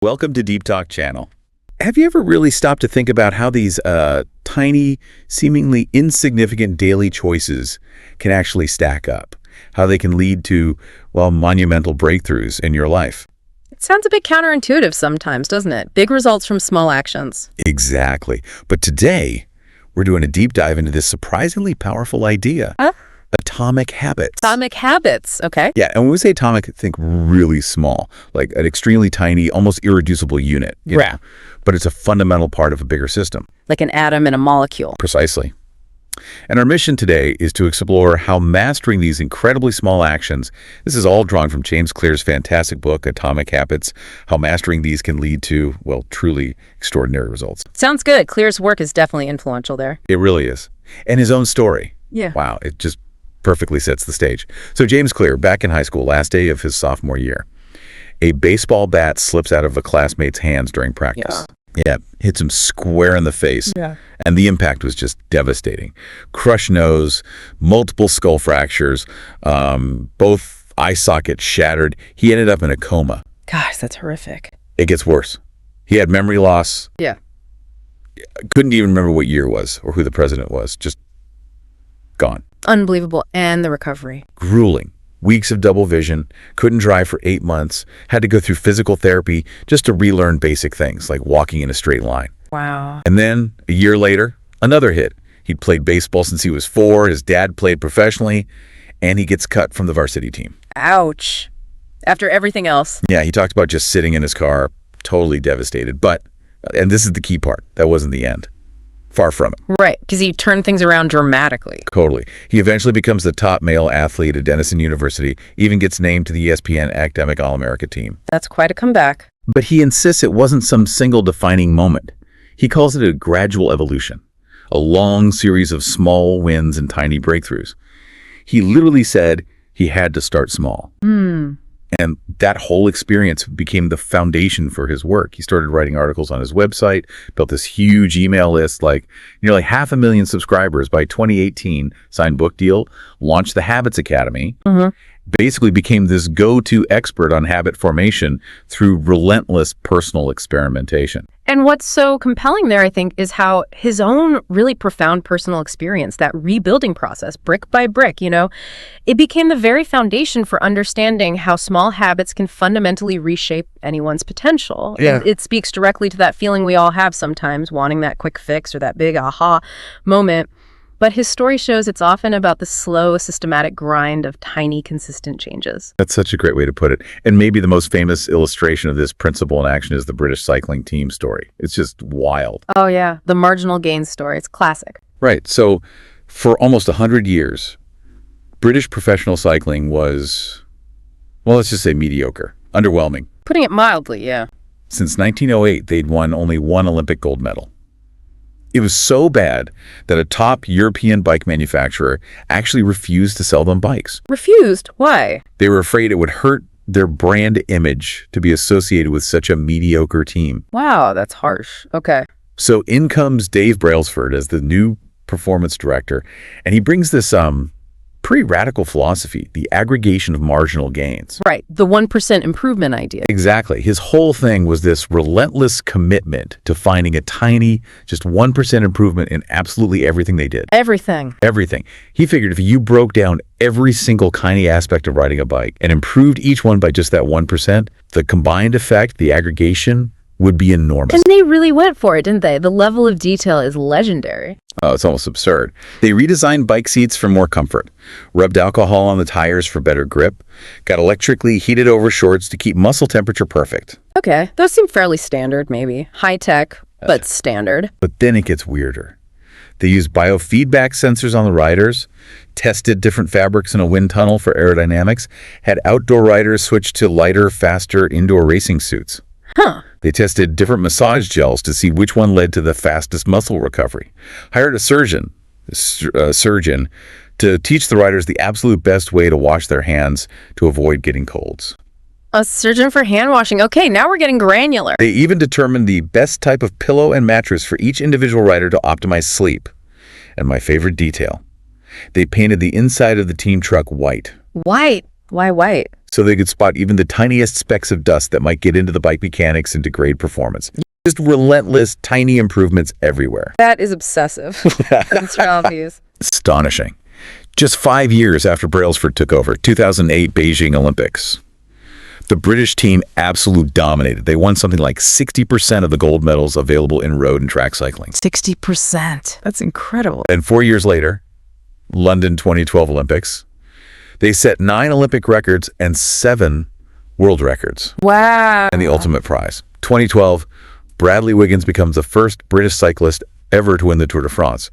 Welcome to Deep Talk Channel. Have you ever really stopped to think about how these tiny, seemingly insignificant daily choices can actually stack up? How they can lead to, well, monumental breakthroughs in your life? It sounds a bit counterintuitive sometimes, doesn't it? Big results from small actions. Exactly. But today, we're doing a deep dive into this surprisingly powerful idea. Atomic habits. Atomic habits, okay. Yeah, and when we say atomic, think really small, like an extremely tiny, almost irreducible unit. You know? But it's a fundamental part of a bigger system. Like an atom in a molecule. Precisely. And our mission today is to explore how mastering these incredibly small actions, this is all drawn from James Clear's fantastic book, Atomic Habits, how mastering these can lead to, well, truly extraordinary results. Sounds good. Clear's work is definitely influential there. It really is. And his own story. Yeah. Wow, it just perfectly sets the stage. So James Clear, back in high school, last day of his sophomore year, a baseball bat slips out of a classmate's hands during practice. Yeah, hits him square in the face. Yeah. And the impact was just devastating. Crushed nose, multiple skull fractures, both eye sockets shattered. He ended up in a coma. Gosh, that's horrific. It gets worse. He had memory loss. Yeah. Couldn't even remember what year it was or who the president was. Just gone. Unbelievable. And the recovery. Grueling. Weeks of double vision, couldn't drive for 8 months, had to go through physical therapy just to relearn basic things like walking in a straight line. Wow. And then, a year later, another hit. He'd played baseball since he was 4, his dad played professionally, and he gets cut from the varsity team. Ouch. After everything else. Yeah, he talked about just sitting in his car, totally devastated. But, and this is the key part, that wasn't the end. Far from it. Right, because he turned things around dramatically. Totally. He eventually becomes the top male athlete at Denison University, even gets named to the ESPN Academic All-America team. That's quite a comeback. But he insists it wasn't some single defining moment. He calls it a gradual evolution, a long series of small wins and tiny breakthroughs. He literally said he had to start small. And that whole experience became the foundation for his work. He started writing articles on his website, built this huge email list, like nearly 500,000 subscribers by 2018, signed book deal, launched the Habits Academy, basically became this go-to expert on habit formation through relentless personal experimentation. And what's so compelling there, I think, is how his own really profound personal experience, that rebuilding process, brick by brick, it became the very foundation for understanding how small habits can fundamentally reshape anyone's potential. Yeah. It speaks directly to that feeling we all have sometimes, wanting that quick fix or that big aha moment. But his story shows it's often about the slow, systematic grind of tiny, consistent changes. That's such a great way to put it. And maybe the most famous illustration of this principle in action is the British cycling team story. It's just wild. Oh, yeah. The marginal gain story. It's classic. Right. So for almost 100 years, British professional cycling was, well, let's just say mediocre, underwhelming. Putting it mildly, yeah. Since 1908, they'd won only 1 Olympic gold medal. It was so bad that a top European bike manufacturer actually refused to sell them bikes. Refused? Why? They were afraid it would hurt their brand image to be associated with such a mediocre team. Wow, that's harsh. Okay. So in comes Dave Brailsford as the new performance director, and he brings this pretty radical philosophy, the aggregation of marginal gains. Right, the 1% improvement idea. Exactly. His whole thing was this relentless commitment to finding a tiny, just 1% improvement in absolutely everything they did. Everything. Everything. He figured if you broke down every single tiny aspect of riding a bike and improved each one by just that 1%, the combined effect, the aggregation, would be enormous. And they really went for it, didn't they? The level of detail is legendary. Oh, it's almost absurd. They redesigned bike seats for more comfort, rubbed alcohol on the tires for better grip, got electrically heated over shorts to keep muscle temperature perfect. Okay, those seem fairly standard, maybe. High-tech, but standard. But then it gets weirder. They used biofeedback sensors on the riders, tested different fabrics in a wind tunnel for aerodynamics, had outdoor riders switch to lighter, faster indoor racing suits. Huh. They tested different massage gels to see which one led to the fastest muscle recovery. Hired a surgeon to teach the riders the absolute best way to wash their hands to avoid getting colds. A surgeon for hand washing. Okay, now we're getting granular. They even determined the best type of pillow and mattress for each individual rider to optimize sleep. And my favorite detail, they painted the inside of the team truck white. White? Why white? so they could spot even the tiniest specks of dust that might get into the bike mechanics and degrade performance. Just relentless, tiny improvements everywhere. That is obsessive. That's obvious. Astonishing. Just 5 years after Brailsford took over, 2008 Beijing Olympics. The British team absolutely dominated. They won something like 60% of the gold medals available in road and track cycling. 60%. That's incredible. And 4 years later, London 2012 Olympics, they set 9 Olympic records and 7 world records. Wow. And the ultimate prize. 2012, Bradley Wiggins becomes the first British cyclist ever to win the Tour de France.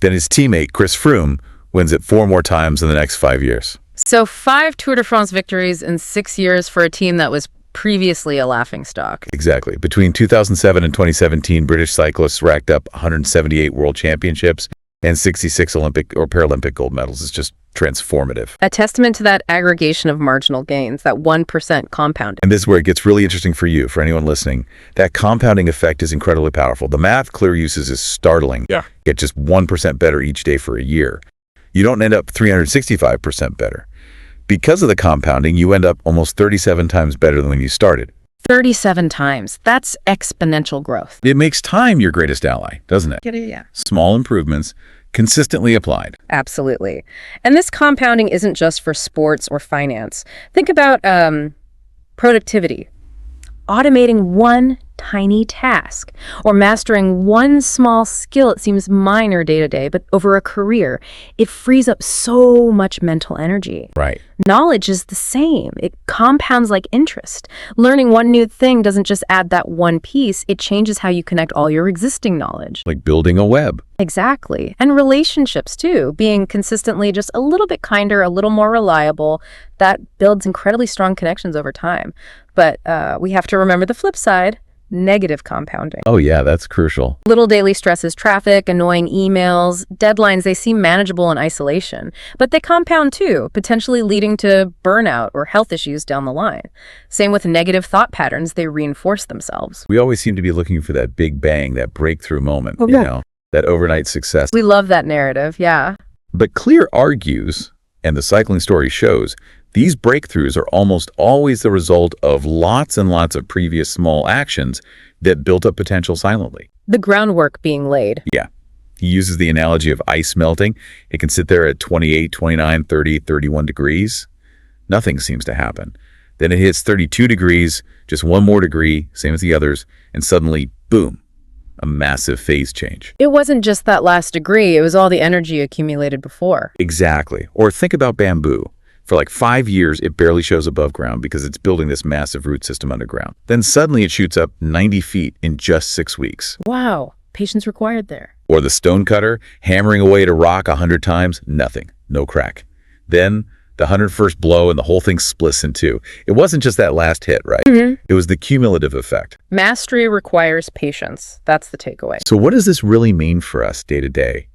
Then his teammate, Chris Froome, wins it 4 more times in the next 5 years. So 5 Tour de France victories in 6 years for a team that was previously a laughingstock. Exactly. Between 2007 and 2017, British cyclists racked up 178 world championships and 66 Olympic or Paralympic gold medals. It's just transformative. A testament to that aggregation of marginal gains, that 1% compounding. And this is where it gets really interesting for you, for anyone listening. That compounding effect is incredibly powerful. The math Clear uses is startling. Yeah. Get just 1% better each day for a year. You don't end up 365% better. Because of the compounding, you end up almost 37 times better than when you started. 37 times. That's exponential growth. It makes time your greatest ally, doesn't it? Yeah. Small improvements, consistently applied. Absolutely. And this compounding isn't just for sports or finance. Think about productivity. Automating one tiny task or mastering one small skill. It seems minor day to day, but over a career, it frees up so much mental energy. Right. Knowledge is the same. It compounds like interest. Learning one new thing doesn't just add that one piece. It changes how you connect all your existing knowledge. Like building a web. Exactly. And relationships too, being consistently just a little bit kinder, a little more reliable, that builds incredibly strong connections over time. But we have to remember the flip side, negative compounding. Oh yeah, that's crucial. Little daily stresses, traffic, annoying emails, deadlines, they seem manageable in isolation, but they compound too, potentially leading to burnout or health issues down the line. Same with negative thought patterns, they reinforce themselves. We always seem to be looking for that big bang, that breakthrough moment, Oh, you yeah. know, that overnight success. We love that narrative, yeah. But Clear argues, and the cycling story shows, these breakthroughs are almost always the result of lots and lots of previous small actions that built up potential silently. The groundwork being laid. Yeah. He uses the analogy of ice melting. It can sit there at 28, 29, 30, 31 degrees. Nothing seems to happen. Then it hits 32 degrees, just one more degree, same as the others, and suddenly, boom, a massive phase change. It wasn't just that last degree, it was all the energy accumulated before. Exactly. Or think about bamboo. For like 5 years, it barely shows above ground because it's building this massive root system underground. Then suddenly it shoots up 90 feet in just 6 weeks. Wow, patience required there. Or the stonecutter, hammering away at a rock 100 times, nothing, no crack. Then the 101st blow and the whole thing splits in two. It wasn't just that last hit, right? Mm-hmm. It was the cumulative effect. Mastery requires patience. That's the takeaway. So what does this really mean for us day to day?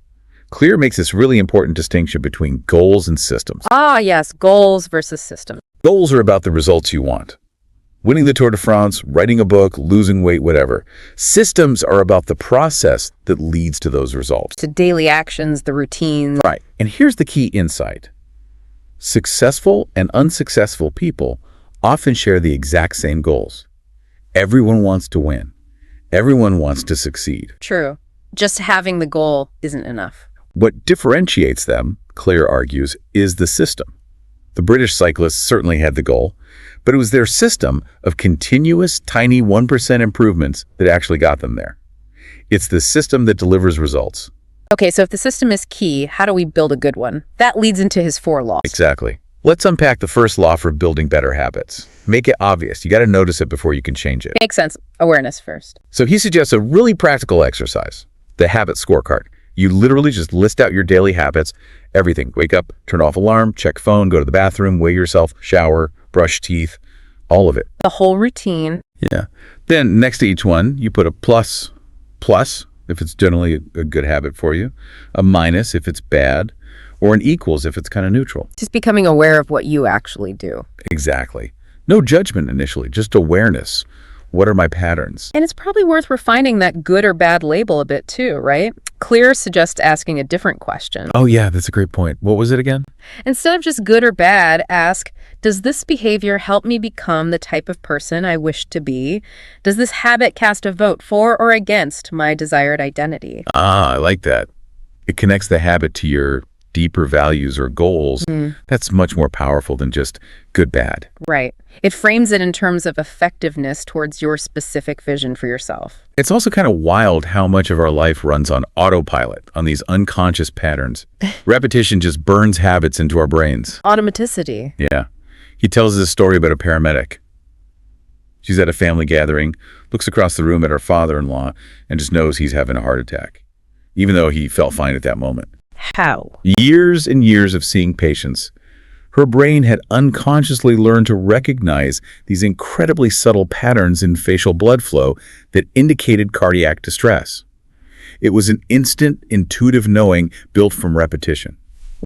Clear makes this really important distinction between goals and systems. Ah, yes, goals versus systems. Goals are about the results you want. Winning the Tour de France, writing a book, losing weight, whatever. Systems are about the process that leads to those results. To daily actions, the routines. Right. And here's the key insight. Successful and unsuccessful people often share the exact same goals. Everyone wants to win. Everyone wants to succeed. True. Just having the goal isn't enough. What differentiates them, Clear argues, is the system. The British cyclists certainly had the goal, but it was their system of continuous, tiny 1% improvements that actually got them there. It's the system that delivers results. Okay, so if the system is key, how do we build a good one? That leads into his 4 laws. Exactly. Let's unpack the first law for building better habits. Make it obvious. You got to notice it before you can change it. Makes sense. Awareness first. So he suggests a really practical exercise, the habit scorecard. You literally just list out your daily habits, everything. Wake up, turn off alarm, check phone, go to the bathroom, weigh yourself, shower, brush teeth, all of it. The whole routine. Yeah. Then next to each one, you put a plus, if it's generally a good habit for you, a minus if it's bad, or an equals if it's kind of neutral. Just becoming aware of what you actually do. Exactly. No judgment initially, just awareness. What are my patterns? And it's probably worth refining that good or bad label a bit too, right? Clear suggests asking a different question. Oh, yeah, that's a great point. What was it again? Instead of just good or bad, ask, does this behavior help me become the type of person I wish to be? Does this habit cast a vote for or against my desired identity? Ah, I like that. It connects the habit to your deeper values or goals. That's much more powerful than just good, bad. Right. It frames it in terms of effectiveness towards your specific vision for yourself. It's also kind of wild how much of our life runs on autopilot, on these unconscious patterns. Repetition just burns habits into our brains. Automaticity. Yeah. He tells us a story about a paramedic. She's at a family gathering, looks across the room at her father-in-law, and just knows he's having a heart attack, even though he felt fine at that moment. How? Years and years of seeing patients, her brain had unconsciously learned to recognize these incredibly subtle patterns in facial blood flow that indicated cardiac distress. It was an instant, intuitive knowing built from repetition.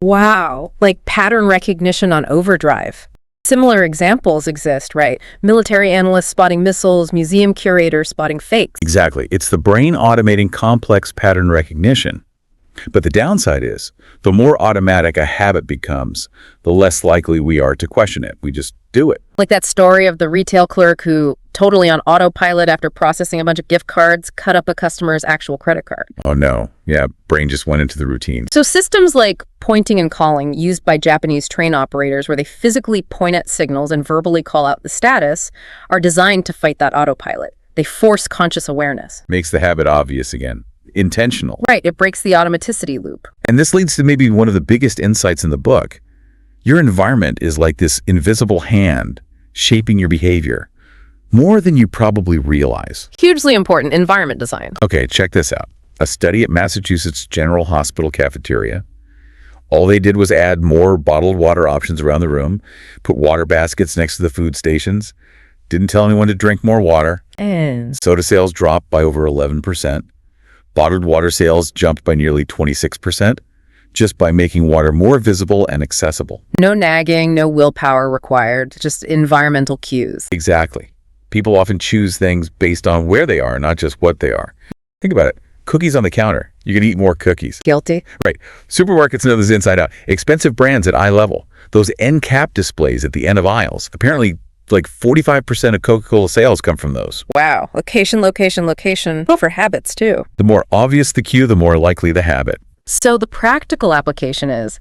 Wow. Like pattern recognition on overdrive. Similar examples exist, right? Military analysts spotting missiles, museum curators spotting fakes. Exactly. It's the brain automating complex pattern recognition. But the downside is, the more automatic a habit becomes, the less likely we are to question it. We just do it. Like that story of the retail clerk who, totally on autopilot after processing a bunch of gift cards, cut up a customer's actual credit card. Oh no. Yeah, brain just went into the routine. So systems like pointing and calling, used by Japanese train operators where they physically point at signals and verbally call out the status, are designed to fight that autopilot. They force conscious awareness. Makes the habit obvious again. Intentional. Right, it breaks the automaticity loop. And this leads to maybe one of the biggest insights in the book. Your environment is like this invisible hand shaping your behavior, more than you probably realize. Hugely important environment design. Okay, check this out. A study at Massachusetts General Hospital cafeteria. All they did was add more bottled water options around the room, put water baskets next to the food stations, didn't tell anyone to drink more water. And Soda sales dropped by over 11%. Bottled water sales jumped by nearly 26%, just by making water more visible and accessible. no nagging, no willpower required, just environmental cues. Exactly. People often choose things based on where they are, not just what they are. Think about it. Cookies on the counter. You can eat more cookies. Guilty? Right. Supermarkets know this inside out. Expensive brands at eye level. Those end cap displays at the end of aisles. Apparently, like 45% of Coca-Cola sales come from those. Wow. Location, location, location. Well, for habits, too. The more obvious the cue, the more likely the habit. So the practical application is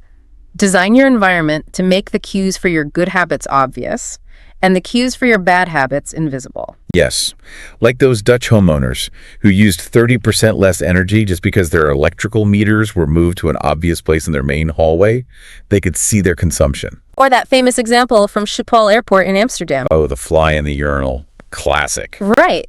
design your environment to make the cues for your good habits obvious and the cues for your bad habits invisible. Yes. Like those Dutch homeowners who used 30% less energy just because their electrical meters were moved to an obvious place in their main hallway. They could see their consumption. Or that famous example from Schiphol Airport in Amsterdam. Oh, the fly in the urinal. Classic. Right.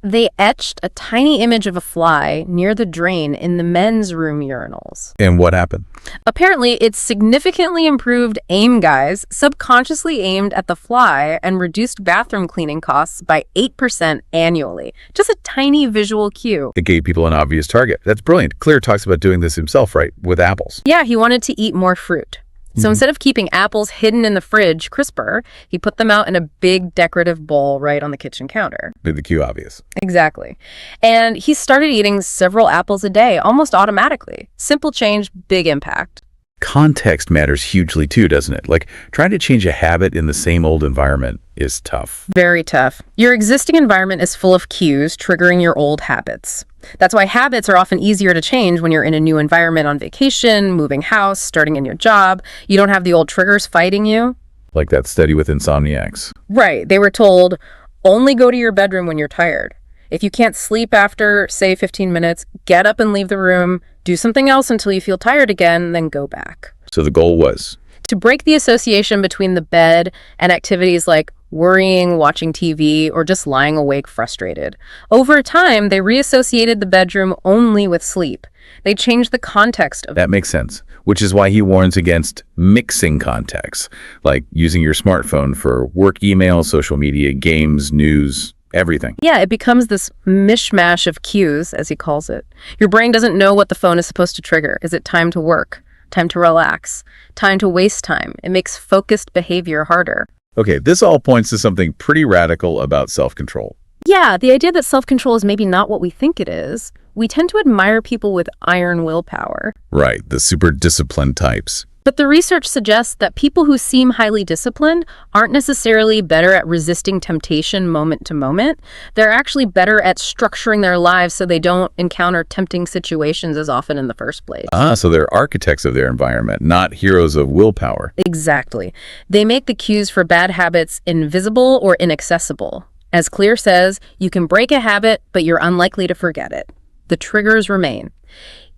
They etched a tiny image of a fly near the drain in the men's room urinals. And what happened? Apparently, it significantly improved aim guys, subconsciously aimed at the fly and reduced bathroom cleaning costs by 8% annually. Just a tiny visual cue. It gave people an obvious target. That's brilliant. Clear talks about doing this himself, right? With apples. Yeah, he wanted to eat more fruit. So instead of keeping apples hidden in the fridge crisper, he put them out in a big decorative bowl right on the kitchen counter. Made the cue obvious. Exactly. And he started eating several apples a day, almost automatically. Simple change, big impact. Context matters hugely too, doesn't it? Like, trying to change a habit in the same old environment is tough. Very tough. Your existing environment is full of cues triggering your old habits. That's why habits are often easier to change when you're in a new environment on vacation, moving house, starting in your job. You don't have the old triggers fighting you. Like that study with insomniacs. Right. They were told, only go to your bedroom when you're tired. If you can't sleep after, say, 15 minutes, get up and leave the room, do something else until you feel tired again, then go back. So the goal was? To break the association between the bed and activities like worrying, watching TV, or just lying awake frustrated. Over time, they reassociated the bedroom only with sleep. They changed the context of That makes sense, which is why he warns against mixing contexts, like using your smartphone for work email, social media, games, news, everything. Yeah, it becomes this mishmash of cues, as he calls it. Your brain doesn't know what the phone is supposed to trigger. Is it time to work? Time to relax? Time to waste time? It makes focused behavior harder. Okay, this all points to something pretty radical about self-control. Yeah, the idea that self-control is maybe not what we think it is. we tend to admire people with iron willpower. Right, the super disciplined types. But the research suggests that people who seem highly disciplined aren't necessarily better at resisting temptation moment to moment. They're actually better at structuring their lives so they don't encounter tempting situations as often in the first place. So they're architects of their environment, not heroes of willpower. Exactly. They make the cues for bad habits invisible or inaccessible. As Clear says, you can break a habit, but you're unlikely to forget it. The triggers remain.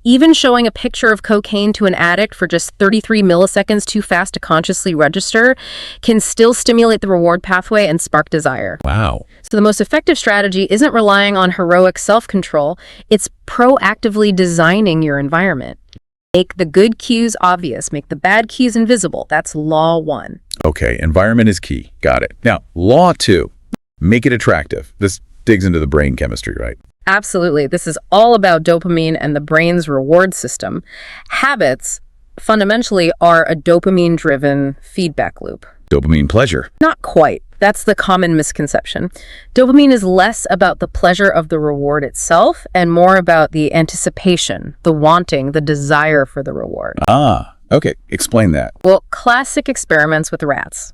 Even showing a picture of cocaine to an addict for just 33 milliseconds too fast to consciously register can still stimulate the reward pathway and spark desire. Wow. So the most effective strategy isn't relying on heroic self-control, it's proactively designing your environment. Make the good cues obvious, make the bad cues invisible. That's law 1. Okay, environment is key. Got it. Now, law 2, make it attractive. This digs into the brain chemistry, right? Absolutely. This is all about dopamine and the brain's reward system. Habits, fundamentally, are a dopamine-driven feedback loop. Dopamine pleasure. Not quite. That's the common misconception. Dopamine is less about the pleasure of the reward itself and more about the anticipation, the wanting, the desire for the reward. Okay. Explain that. Well, classic experiments with rats.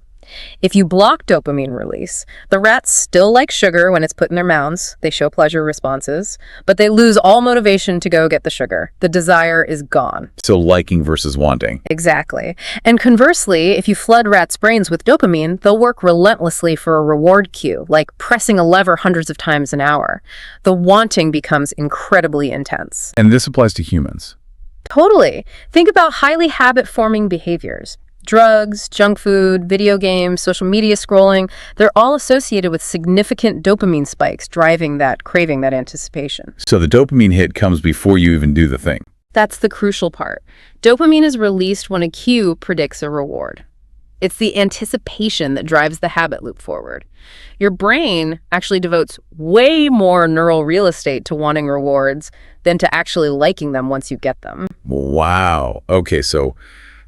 If you block dopamine release, the rats still like sugar when it's put in their mouths. They show pleasure responses, but they lose all motivation to go get the sugar. The desire is gone. So liking versus wanting. Exactly. And conversely, if you flood rats' brains with dopamine, they'll work relentlessly for a reward cue, like pressing a lever hundreds of times an hour. The wanting becomes incredibly intense. And this applies to humans. Totally. Think about highly habit-forming behaviors. Drugs, junk food, video games, social media scrolling, they're all associated with significant dopamine spikes driving that craving, that anticipation. So the dopamine hit comes before you even do the thing. That's the crucial part. Dopamine is released when a cue predicts a reward. It's the anticipation that drives the habit loop forward. Your brain actually devotes way more neural real estate to wanting rewards than to actually liking them once you get them. Wow. Okay, so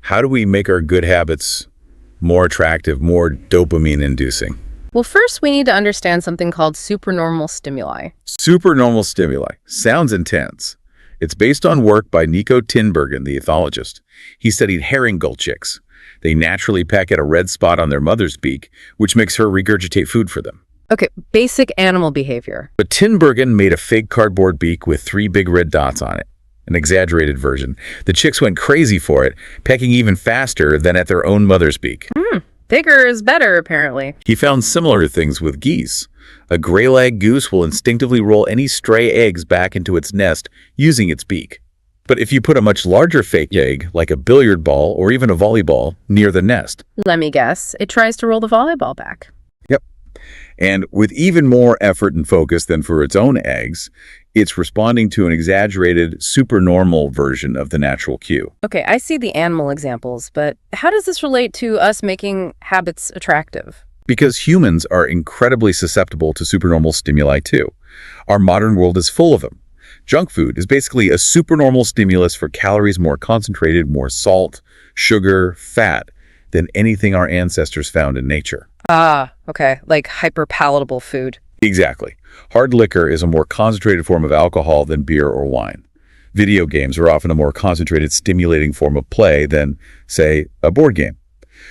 how do we make our good habits more attractive, more dopamine-inducing? Well, first we need to understand something called supernormal stimuli. Supernormal stimuli. Sounds intense. It's based on work by Nico Tinbergen, the ethologist. He studied herring gull chicks. They naturally peck at a red spot on their mother's beak, which makes her regurgitate food for them. Okay, basic animal behavior. But Tinbergen made a fake cardboard beak with 3 big red dots on it. An exaggerated version. The chicks went crazy for it, pecking even faster than at their own mother's beak. Bigger is better, apparently. He found similar things with geese. A gray-legged goose will instinctively roll any stray eggs back into its nest using its beak. But if you put a much larger fake egg, like a billiard ball or even a volleyball, near the nest. Let me guess, it tries to roll the volleyball back. Yep. And with even more effort and focus than for its own eggs, it's responding to an exaggerated, supernormal version of the natural cue. Okay, I see the animal examples, but how does this relate to us making habits attractive? Because humans are incredibly susceptible to supernormal stimuli too. Our modern world is full of them. Junk food is basically a supernormal stimulus for calories more concentrated, more salt, sugar, fat than anything our ancestors found in nature. Okay, like hyper-palatable food. Exactly. Hard liquor is a more concentrated form of alcohol than beer or wine. Video games are often a more concentrated, stimulating form of play than, say, a board game.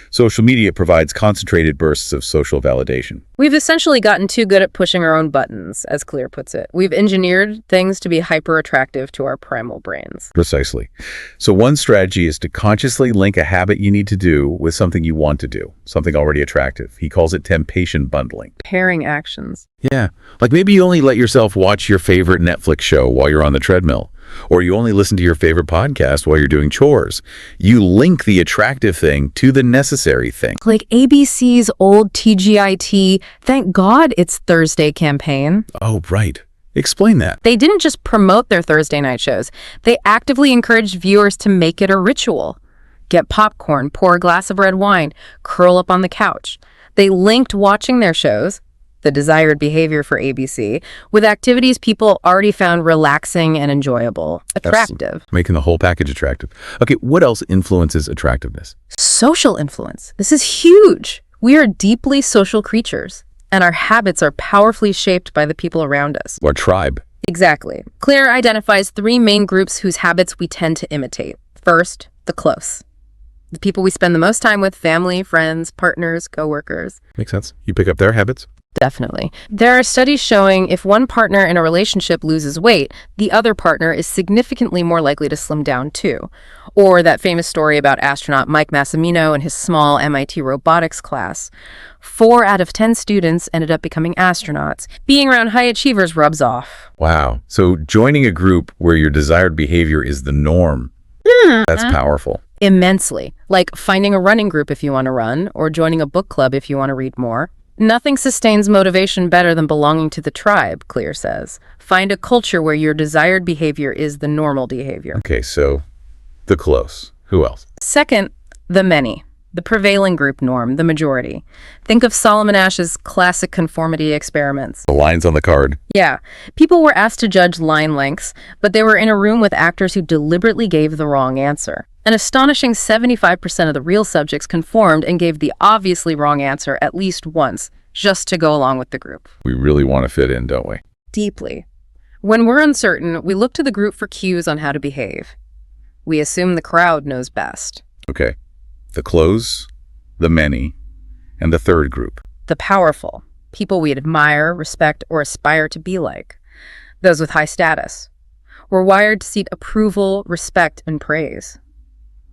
Social media provides concentrated bursts of social validation. We've essentially gotten too good at pushing our own buttons, as Clear puts it. We've engineered things to be hyper-attractive to our primal brains. Precisely. So one strategy is to consciously link a habit you need to do with something you want to do, something already attractive. He calls it temptation bundling. Pairing actions. Yeah, like maybe you only let yourself watch your favorite Netflix show while you're on the treadmill, or you only listen to your favorite podcast while you're doing chores. You link the attractive thing to the necessary thing. Like ABC's old TGIT, Thank God It's Thursday campaign. Oh, right. Explain that. They didn't just promote their Thursday night shows. They actively encouraged viewers to make it a ritual. Get popcorn, pour a glass of red wine, curl up on the couch. They linked watching their shows, the desired behavior for ABC, with activities people already found relaxing and enjoyable, attractive. Making the whole package attractive. Okay, what else influences attractiveness? Social influence. This is huge. We are deeply social creatures. And our habits are powerfully shaped by the people around us. Or tribe. Exactly. Clear identifies 3 main groups whose habits we tend to imitate. First, the close. The people we spend the most time with, family, friends, partners, coworkers. Makes sense. You pick up their habits? Definitely. There are studies showing if one partner in a relationship loses weight, the other partner is significantly more likely to slim down too. Or that famous story about astronaut Mike Massimino and his small MIT robotics class. 4 out of 10 students ended up becoming astronauts. Being around high achievers rubs off. Wow. So joining a group where your desired behavior is the norm, that's powerful. Immensely. Like finding a running group if you want to run, or joining a book club if you want to read more. Nothing sustains motivation better than belonging to the tribe, Clear says. Find a culture where your desired behavior is the normal behavior. Okay, so the close. Who else? Second, the many. The prevailing group norm, the majority. Think of Solomon Ash's classic conformity experiments. The lines on the card. Yeah. People were asked to judge line lengths, but they were in a room with actors who deliberately gave the wrong answer. An astonishing 75% of the real subjects conformed and gave the obviously wrong answer at least once, just to go along with the group. We really want to fit in, don't we? Deeply. When we're uncertain, we look to the group for cues on how to behave. We assume the crowd knows best. Okay. The close, the many, and the third group. The powerful. People we admire, respect, or aspire to be like. Those with high status. We're wired to seek approval, respect, and praise.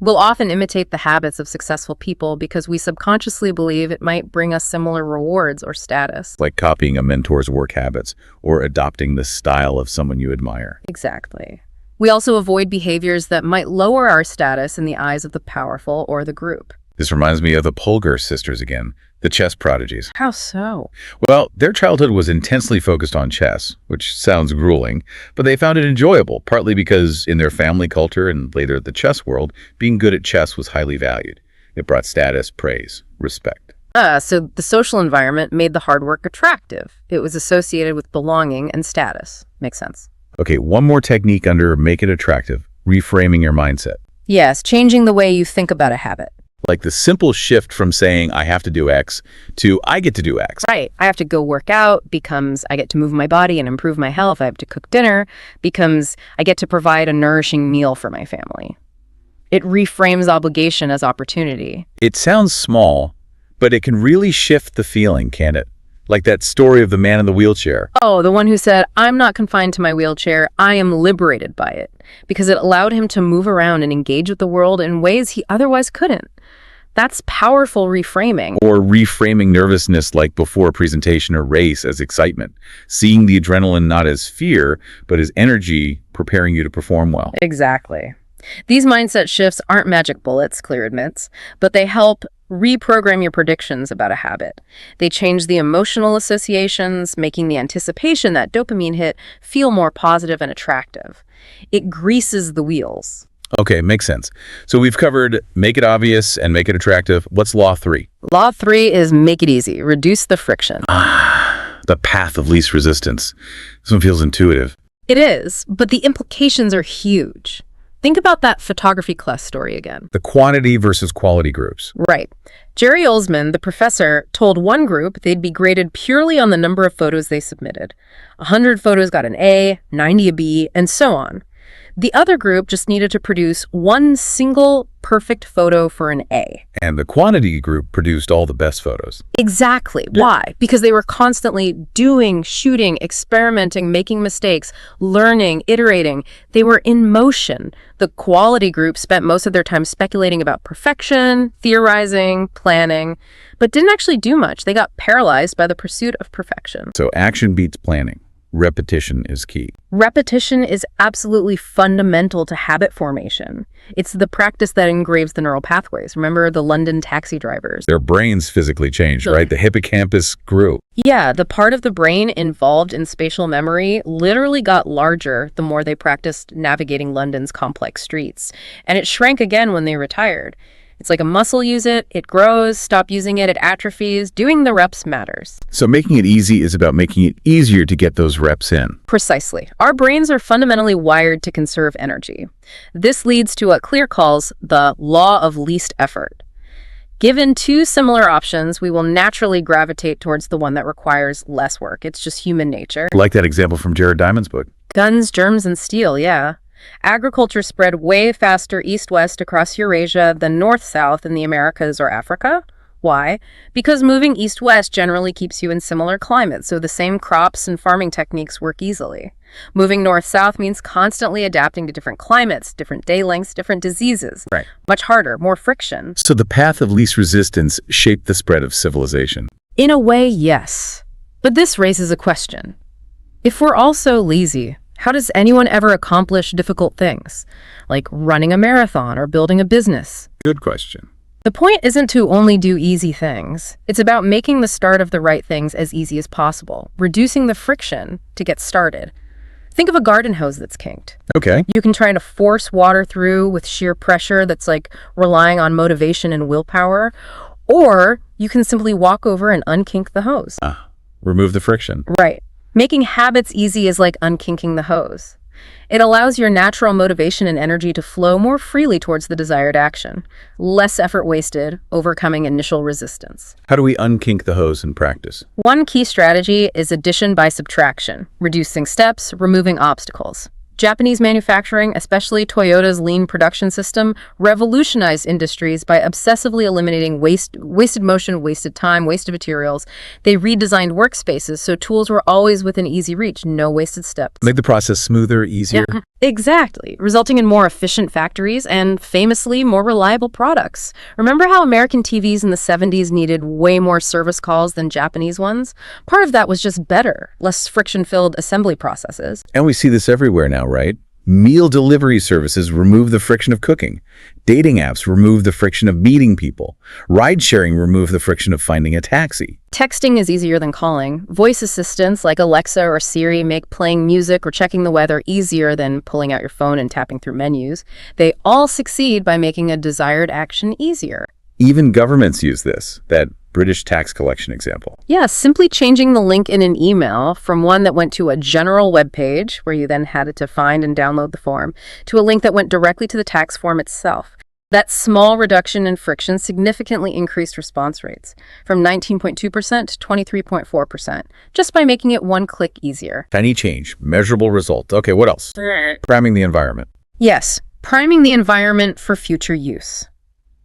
We'll often imitate the habits of successful people because we subconsciously believe it might bring us similar rewards or status. Like copying a mentor's work habits or adopting the style of someone you admire. Exactly. We also avoid behaviors that might lower our status in the eyes of the powerful or the group. This reminds me of the Polgar sisters again, the chess prodigies. How so? Well, their childhood was intensely focused on chess, which sounds grueling, but they found it enjoyable, partly because in their family culture and later the chess world, being good at chess was highly valued. It brought status, praise, respect. So the social environment made the hard work attractive. It was associated with belonging and status. Makes sense. Okay, one more technique under make it attractive, reframing your mindset. Yes, changing the way you think about a habit. Like the simple shift from saying I have to do X to I get to do X. Right. I have to go work out becomes I get to move my body and improve my health. I have to cook dinner becomes I get to provide a nourishing meal for my family. It reframes obligation as opportunity. It sounds small, but it can really shift the feeling, can't it? Like that story of the man in the wheelchair. Oh, the one who said, I'm not confined to my wheelchair, I am liberated by it, because it allowed him to move around and engage with the world in ways he otherwise couldn't. That's powerful reframing. Or reframing nervousness like before a presentation or race as excitement. Seeing the adrenaline not as fear, but as energy preparing you to perform well. Exactly. These mindset shifts aren't magic bullets, Clear admits, but they help reprogram your predictions about a habit. They change the emotional associations, making the anticipation, that dopamine hit, feel more positive and attractive. It greases the wheels. Okay, makes sense. So we've covered make it obvious and make it attractive. What's law 3? Law 3 is make it easy, reduce the friction. The path of least resistance. This one feels intuitive. It is, but the implications are huge. Think about that photography class story again. The quantity versus quality groups. Right. Jerry Olsman, the professor, told one group they'd be graded purely on the number of photos they submitted. 100 photos got an A, 90 a B, and so on. The other group just needed to produce one single perfect photo for an A. And the quantity group produced all the best photos. Exactly. Why? Because they were constantly doing, shooting, experimenting, making mistakes, learning, iterating. They were in motion. The quality group spent most of their time speculating about perfection, theorizing, planning, but didn't actually do much. They got paralyzed by the pursuit of perfection. So action beats planning. Repetition is key. Repetition is absolutely fundamental to habit formation. It's the practice that engraves the neural pathways. Remember the London taxi drivers? Their brains physically changed, right? The hippocampus grew. Yeah, the part of the brain involved in spatial memory literally got larger the more they practiced navigating London's complex streets. And it shrank again when they retired. It's like a muscle, use it, it grows, stop using it, it atrophies. Doing the reps matters. So making it easy is about making it easier to get those reps in. Precisely. Our brains are fundamentally wired to conserve energy. This leads to what Clear calls the law of least effort. Given two similar options, we will naturally gravitate towards the one that requires less work. It's just human nature. Like that example from Jared Diamond's book. Guns, germs, and steel, yeah. Agriculture spread way faster east-west across Eurasia than north-south in the Americas or Africa. Why? Because moving east-west generally keeps you in similar climates, so the same crops and farming techniques work easily. Moving north-south means constantly adapting to different climates, different day lengths, different diseases. Right. Much harder, more friction. So the path of least resistance shaped the spread of civilization. In a way, yes. But this raises a question. If we're all so lazy, how does anyone ever accomplish difficult things, like running a marathon or building a business? Good question. The point isn't to only do easy things. It's about making the start of the right things as easy as possible, reducing the friction to get started. Think of a garden hose that's kinked. Okay. You can try to force water through with sheer pressure that's like relying on motivation and willpower, or you can simply walk over and unkink the hose. Remove the friction. Right. Making habits easy is like unkinking the hose. It allows your natural motivation and energy to flow more freely towards the desired action. Less effort wasted, overcoming initial resistance. How do we unkink the hose in practice? One key strategy is addition by subtraction, reducing steps, removing obstacles. Japanese manufacturing, especially Toyota's lean production system, revolutionized industries by obsessively eliminating wasted motion, wasted time, wasted materials. They redesigned workspaces so tools were always within easy reach, no wasted steps. Make the process smoother, easier. Yeah, exactly, resulting in more efficient factories and, famously, more reliable products. Remember how American TVs in the 70s needed way more service calls than Japanese ones? Part of that was just better, less friction-filled assembly processes. And we see this everywhere now, right? Meal delivery services remove the friction of cooking. Dating apps remove the friction of meeting people. Ride-sharing remove the friction of finding a taxi. Texting is easier than calling. Voice assistants like Alexa or Siri make playing music or checking the weather easier than pulling out your phone and tapping through menus. They all succeed by making a desired action easier. Even governments use this, that British tax collection example. Yeah, simply changing the link in an email from one that went to a general web page, where you then had to find and download the form, to a link that went directly to the tax form itself. That small reduction in friction significantly increased response rates, from 19.2% to 23.4%, just by making it one click easier. Tiny change, measurable result. Okay, what else? Priming the environment. Yes, priming the environment for future use.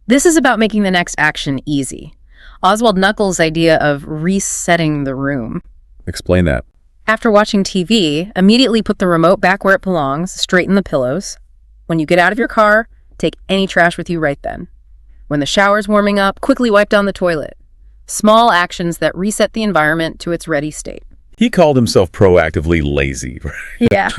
This is about making the next action easy. Oswald Knuckles' idea of resetting the room. Explain that. After watching TV, immediately put the remote back where it belongs, straighten the pillows. When you get out of your car, take any trash with you right then. When the shower's warming up, quickly wipe down the toilet. Small actions that reset the environment to its ready state. He called himself proactively lazy. Yeah.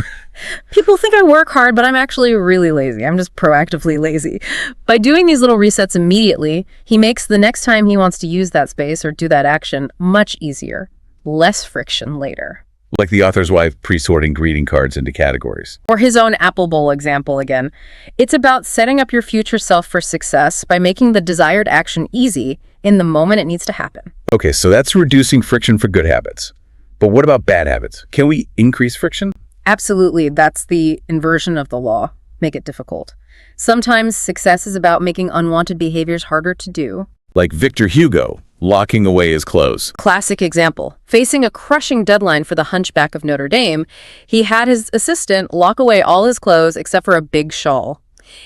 People think I work hard, but I'm actually really lazy. I'm just proactively lazy. By doing these little resets immediately, he makes the next time he wants to use that space or do that action much easier. Less friction later. Like the author's wife pre-sorting greeting cards into categories. Or his own apple bowl example again. It's about setting up your future self for success by making the desired action easy in the moment it needs to happen. Okay, so that's reducing friction for good habits. But what about bad habits? Can we increase friction? Absolutely. That's the inversion of the law. Make it difficult. Sometimes success is about making unwanted behaviors harder to do. Like Victor Hugo, locking away his clothes. Classic example. Facing a crushing deadline for The Hunchback of Notre Dame, he had his assistant lock away all his clothes except for a big shawl.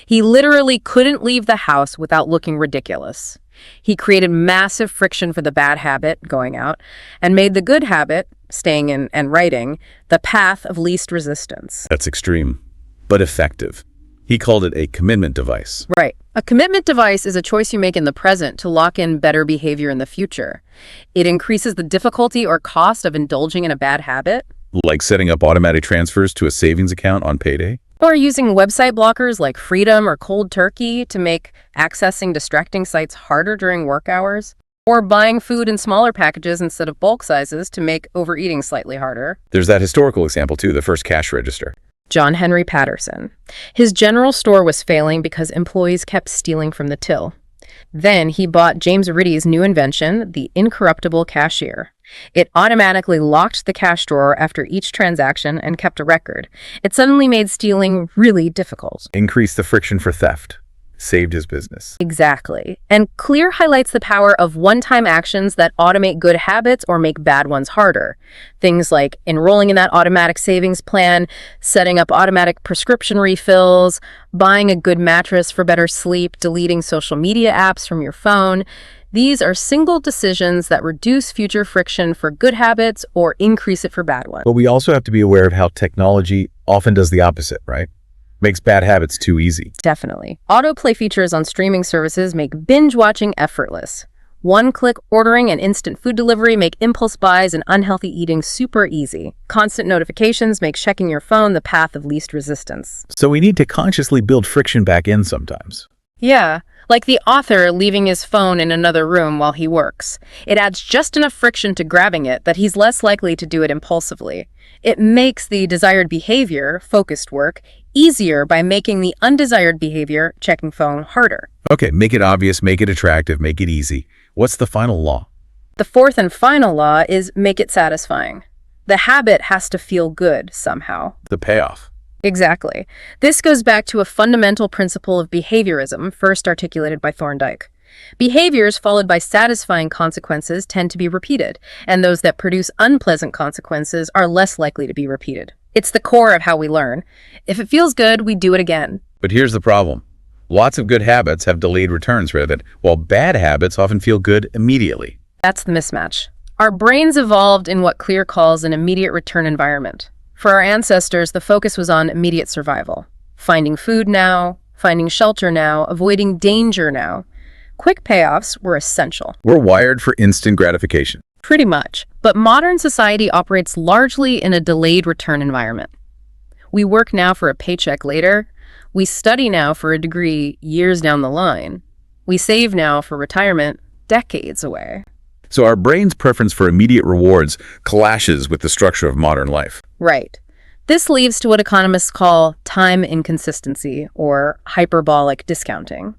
He literally couldn't leave the house without looking ridiculous. He created massive friction for the bad habit, going out, and made the good habit, staying in and writing, the path of least resistance. That's extreme, but effective. He called it a commitment device. Right. A commitment device is a choice you make in the present to lock in better behavior in the future. It increases the difficulty or cost of indulging in a bad habit. Like setting up automatic transfers to a savings account on payday. Or using website blockers like Freedom or Cold Turkey to make accessing distracting sites harder during work hours. Or buying food in smaller packages instead of bulk sizes to make overeating slightly harder. There's that historical example too, the first cash register. John Henry Patterson. His general store was failing because employees kept stealing from the till. Then he bought James Ritty's new invention, the incorruptible cashier. It automatically locked the cash drawer after each transaction and kept a record. It suddenly made stealing really difficult. Increase the friction for theft. Saved his business. Exactly. And Clear highlights the power of one-time actions that automate good habits or make bad ones harder. Things like enrolling in that automatic savings plan, setting up automatic prescription refills, buying a good mattress for better sleep, deleting social media apps from your phone. These are single decisions that reduce future friction for good habits or increase it for bad ones. But we also have to be aware of how technology often does the opposite, right? Makes bad habits too easy. Definitely. Autoplay features on streaming services make binge watching effortless. One-click ordering and instant food delivery make impulse buys and unhealthy eating super easy. Constant notifications make checking your phone the path of least resistance. So we need to consciously build friction back in sometimes. Yeah, like the author leaving his phone in another room while he works. It adds just enough friction to grabbing it that he's less likely to do it impulsively. It makes the desired behavior, focused work, easier by making the undesired behavior, checking phone, harder. Okay, make it obvious, make it attractive, make it easy. What's the final law? The fourth and final law is make it satisfying. The habit has to feel good somehow. The payoff. Exactly. This goes back to a fundamental principle of behaviorism, first articulated by Thorndike. Behaviors followed by satisfying consequences tend to be repeated, and those that produce unpleasant consequences are less likely to be repeated. It's the core of how we learn. If it feels good, we do it again. But here's the problem. Lots of good habits have delayed returns with it, while bad habits often feel good immediately. That's the mismatch. Our brains evolved in what Clear calls an immediate return environment. For our ancestors, the focus was on immediate survival. Finding food now, finding shelter now, avoiding danger now. Quick payoffs were essential. We're wired for instant gratification. Pretty much. But modern society operates largely in a delayed return environment. We work now for a paycheck later. We study now for a degree years down the line. We save now for retirement decades away. So our brain's preference for immediate rewards clashes with the structure of modern life. Right. This leads to what economists call time inconsistency or hyperbolic discounting.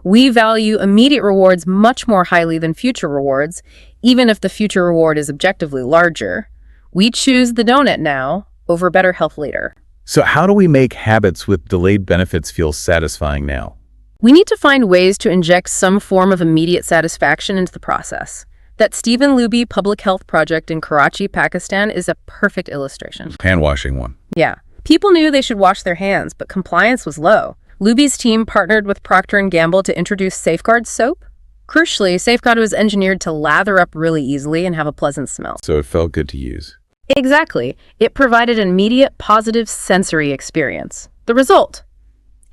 We value immediate rewards much more highly than future rewards, even if the future reward is objectively larger. We choose the donut now over better health later. So how do we make habits with delayed benefits feel satisfying now? We need to find ways to inject some form of immediate satisfaction into the process. That Stephen Luby public health project in Karachi, Pakistan is a perfect illustration. Hand washing one. Yeah. People knew they should wash their hands, but compliance was low. Luby's team partnered with Procter & Gamble to introduce Safeguard soap. Crucially, Safeguard was engineered to lather up really easily and have a pleasant smell. So it felt good to use. Exactly. It provided an immediate positive sensory experience. The result?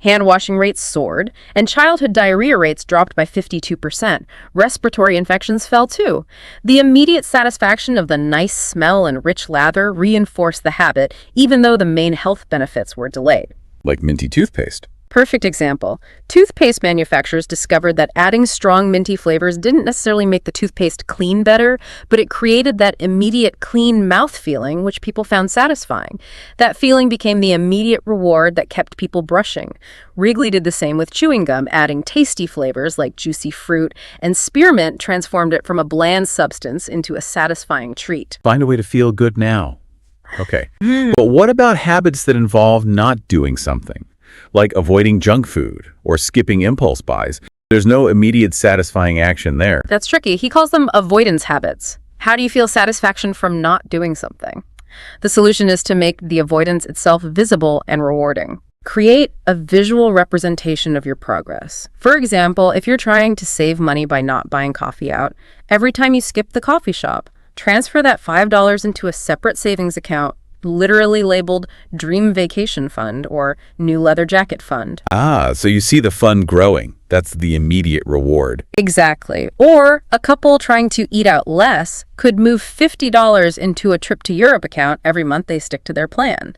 Hand washing rates soared, and childhood diarrhea rates dropped by 52%. Respiratory infections fell too. The immediate satisfaction of the nice smell and rich lather reinforced the habit, even though the main health benefits were delayed. Like minty toothpaste. Perfect example. Toothpaste manufacturers discovered that adding strong minty flavors didn't necessarily make the toothpaste clean better, but it created that immediate clean mouth feeling, which people found satisfying. That feeling became the immediate reward that kept people brushing. Wrigley did the same with chewing gum, adding tasty flavors like juicy fruit, and spearmint transformed it from a bland substance into a satisfying treat. Find a way to feel good now. Okay. But what about habits that involve not doing something? Like avoiding junk food or skipping impulse buys. There's no immediate satisfying action there. That's tricky. He calls them avoidance habits. How do you feel satisfaction from not doing something? The solution is to make the avoidance itself visible and rewarding. Create a visual representation of your progress. For example, if you're trying to save money by not buying coffee out, every time you skip the coffee shop, transfer that $5 into a separate savings account, literally labeled Dream Vacation Fund or New Leather Jacket Fund. Ah, so you see the fund growing. That's the immediate reward. Exactly. Or a couple trying to eat out less could move $50 into a trip to Europe account every month they stick to their plan.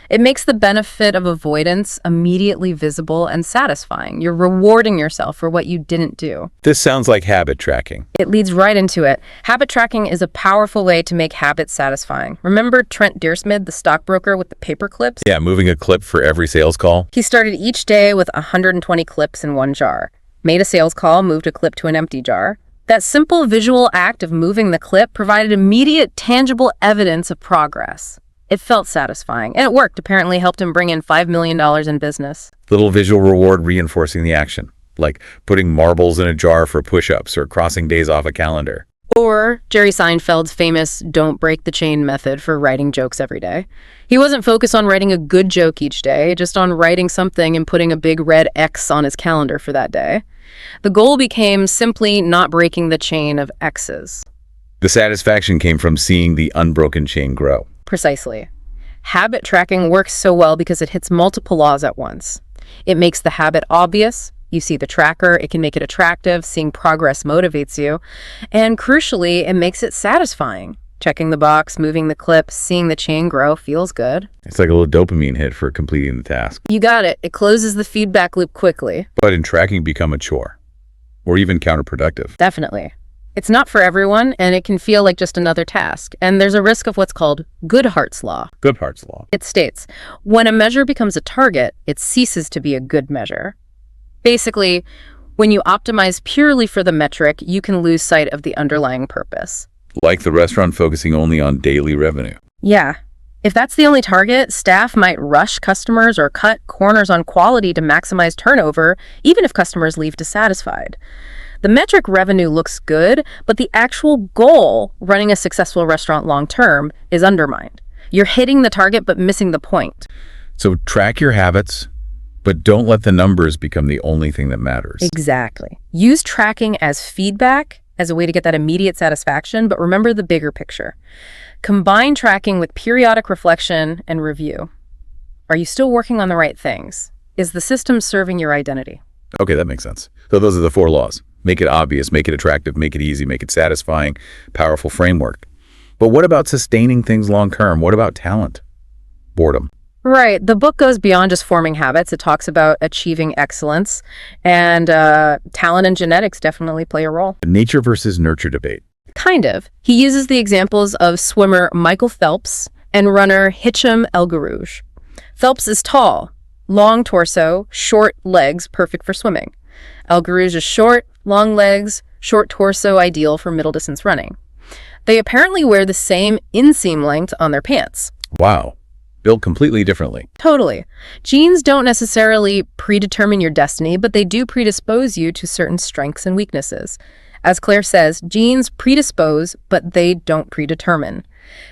It makes the benefit of avoidance immediately visible and satisfying. You're rewarding yourself for what you didn't do. This sounds like habit tracking. It leads right into it. Habit tracking is a powerful way to make habits satisfying. Remember Trent Dearsmith, the stockbroker with the paper clips? Yeah, moving a clip for every sales call. He started each day with 120 clips in one jar. Made a sales call, moved a clip to an empty jar. That simple visual act of moving the clip provided immediate, tangible evidence of progress. It felt satisfying, and it worked. Apparently helped him bring in $5 million in business. Little visual reward reinforcing the action. like putting marbles in a jar for push-ups or crossing days off a calendar. Or Jerry Seinfeld's famous don't break the chain method for writing jokes every day. He wasn't focused on writing a good joke each day, just on writing something and putting a big red X on his calendar for that day. The goal became simply not breaking the chain of X's. The satisfaction came from seeing the unbroken chain grow. Precisely. Habit tracking works so well because it hits multiple laws at once. It makes the habit obvious. You see the tracker, it can make it attractive, seeing progress motivates you. And crucially, it makes it satisfying. Checking the box, moving the clip, seeing the chain grow feels good. It's like a little dopamine hit for completing the task. You got it. It closes the feedback loop quickly. But in tracking become a chore, or even counterproductive. Definitely. It's not for everyone, and it can feel like just another task. And there's a risk of what's called Goodhart's law. Goodhart's law. It states, when a measure becomes a target, it ceases to be a good measure. Basically, when you optimize purely for the metric, you can lose sight of the underlying purpose. Like the restaurant focusing only on daily revenue. Yeah. If that's the only target, staff might rush customers or cut corners on quality to maximize turnover, even if customers leave dissatisfied. The metric revenue looks good, but the actual goal, running a successful restaurant long-term, is undermined. You're hitting the target but missing the point. So track your habits, but don't let the numbers become the only thing that matters. Exactly. Use tracking as feedback, as a way to get that immediate satisfaction, but remember the bigger picture. Combine tracking with periodic reflection and review. Are you still working on the right things? Is the system serving your identity? Okay, that makes sense. So those are the 4 laws. Make it obvious, make it attractive, make it easy, make it satisfying, powerful framework. But what about sustaining things long-term? What about talent? Boredom. Right. The book goes beyond just forming habits. It talks about achieving excellence, and talent and genetics definitely play a role. The nature versus nurture debate. Kind of. He uses the examples of swimmer Michael Phelps and runner Hicham El Guerrouj. Phelps is tall, long torso, short legs, perfect for swimming. El Guerrouj is short, long legs, short torso, ideal for middle distance running. They apparently wear the same inseam length on their pants. Wow. Built completely differently. Totally. Genes don't necessarily predetermine your destiny, but they do predispose you to certain strengths and weaknesses. As Claire says, genes predispose, but they don't predetermine.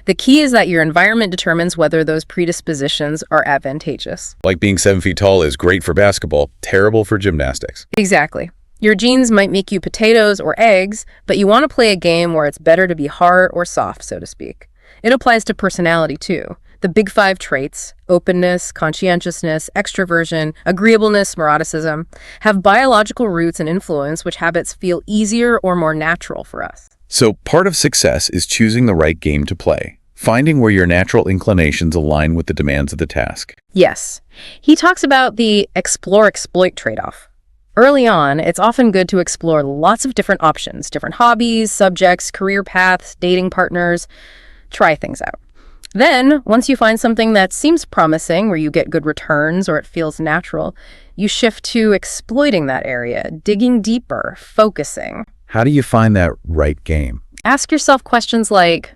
The key is that your environment determines whether those predispositions are advantageous. Like being 7 feet tall is great for basketball, terrible for gymnastics. Exactly. Your genes might make you potatoes or eggs, but you want to play a game where it's better to be hard or soft, so to speak. It applies to personality, too. The big 5 traits, openness, conscientiousness, extroversion, agreeableness, neuroticism, have biological roots and influence which habits feel easier or more natural for us. So part of success is choosing the right game to play, finding where your natural inclinations align with the demands of the task. Yes. He talks about the explore-exploit trade-off. Early on, it's often good to explore lots of different options, different hobbies, subjects, career paths, dating partners. Try things out. Then, once you find something that seems promising, where you get good returns or it feels natural, you shift to exploiting that area, digging deeper, focusing. How do you find that right game? Ask yourself questions like,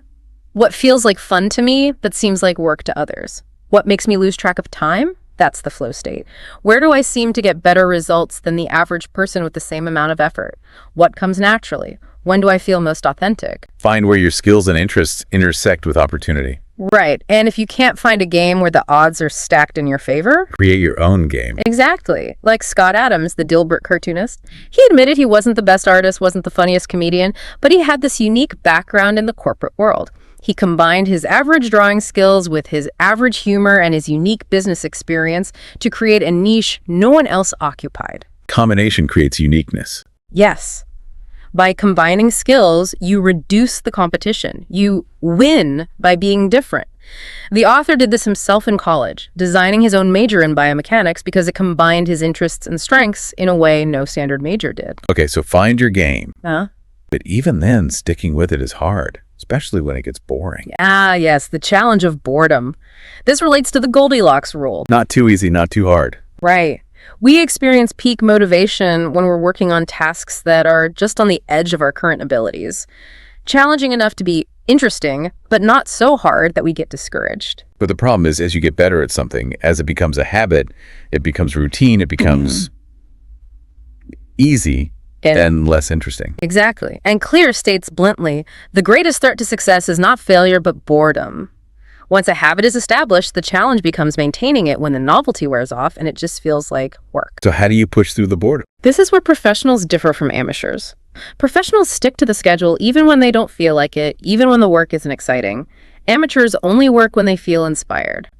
what feels like fun to me but seems like work to others? What makes me lose track of time? That's the flow state. Where do I seem to get better results than the average person with the same amount of effort? What comes naturally? When do I feel most authentic? Find where your skills and interests intersect with opportunity. Right. And if you can't find a game where the odds are stacked in your favor, create your own game. Exactly. Like Scott Adams, the Dilbert cartoonist. He admitted he wasn't the best artist, wasn't the funniest comedian, but he had this unique background in the corporate world. He combined his average drawing skills with his average humor and his unique business experience to create a niche no one else occupied. Combination creates uniqueness. Yes. By combining skills, you reduce the competition. You win by being different. The author did this himself in college, designing his own major in biomechanics because it combined his interests and strengths in a way no standard major did. Okay, so find your game. Huh? But even then, sticking with it is hard, especially when it gets boring. Ah, yes, the challenge of boredom. This relates to the Goldilocks rule. Not too easy, not too hard. Right. We experience peak motivation when we're working on tasks that are just on the edge of our current abilities. Challenging enough to be interesting, but not so hard that we get discouraged. But the problem is, as you get better at something, as it becomes a habit, it becomes routine, it becomes easy and less interesting. Exactly. And Clear states bluntly, the greatest threat to success is not failure, but boredom. Once a habit is established, the challenge becomes maintaining it when the novelty wears off and it just feels like work. So how do you push through the boredom? This is where professionals differ from amateurs. Professionals stick to the schedule even when they don't feel like it, even when the work isn't exciting. Amateurs only work when they feel inspired.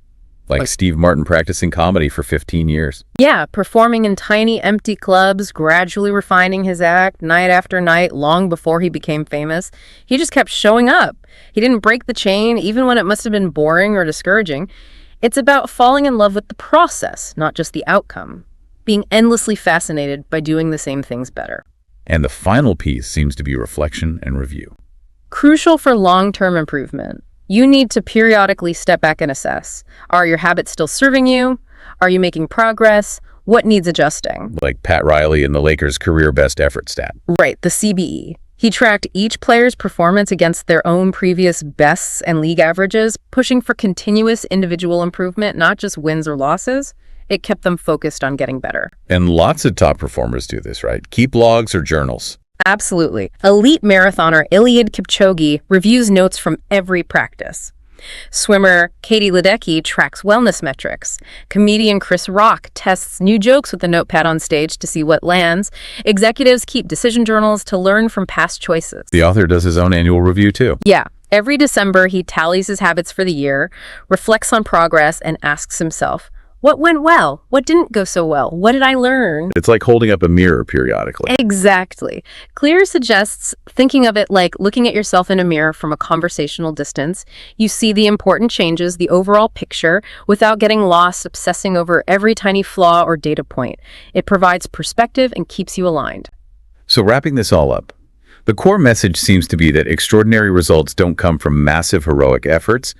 Like Steve Martin practicing comedy for 15 years. Yeah, performing in tiny, empty clubs, gradually refining his act night after night, long before he became famous. He just kept showing up. He didn't break the chain, even when it must have been boring or discouraging. It's about falling in love with the process, not just the outcome. Being endlessly fascinated by doing the same things better. And the final piece seems to be reflection and review. Crucial for long-term improvement. You need to periodically step back and assess. Are your habits still serving you? Are you making progress? What needs adjusting? Like Pat Riley in the Lakers' career best effort stat. Right, the CBE. He tracked each player's performance against their own previous bests and league averages, pushing for continuous individual improvement, not just wins or losses. It kept them focused on getting better. And lots of top performers do this, right? Keep logs or journals. Absolutely. Elite marathoner Eliud Kipchoge reviews notes from every practice. Swimmer Katie Ledecky tracks wellness metrics. Comedian Chris Rock tests new jokes with a notepad on stage to see what lands. Executives keep decision journals to learn from past choices. The author does his own annual review, too. Yeah. Every December, he tallies his habits for the year, reflects on progress, and asks himself, what went well? What didn't go so well? What did I learn? It's like holding up a mirror periodically. Exactly. Clear suggests thinking of it like looking at yourself in a mirror from a conversational distance. You see the important changes, the overall picture, without getting lost obsessing over every tiny flaw or data point. It provides perspective and keeps you aligned. So wrapping this all up, the core message seems to be that extraordinary results don't come from massive heroic efforts,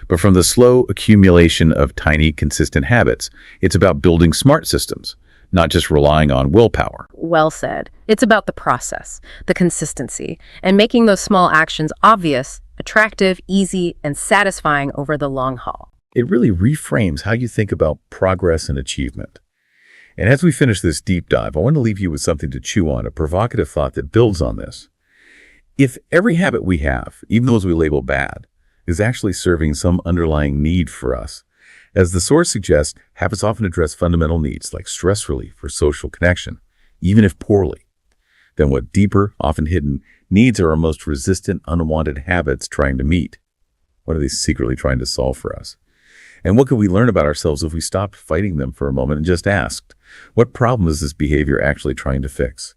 but from the slow accumulation of tiny, consistent habits. It's about building smart systems, not just relying on willpower. Well said. It's about the process, the consistency, and making those small actions obvious, attractive, easy, and satisfying over the long haul. It really reframes how you think about progress and achievement. And as we finish this deep dive, I want to leave you with something to chew on, a provocative thought that builds on this. If every habit we have, even those we label bad, is actually serving some underlying need for us, as the source suggests, habits often address fundamental needs like stress relief or social connection, even if poorly, then what deeper, often hidden, needs are our most resistant, unwanted habits trying to meet? What are they secretly trying to solve for us? And what could we learn about ourselves if we stopped fighting them for a moment and just asked, what problem is this behavior actually trying to fix?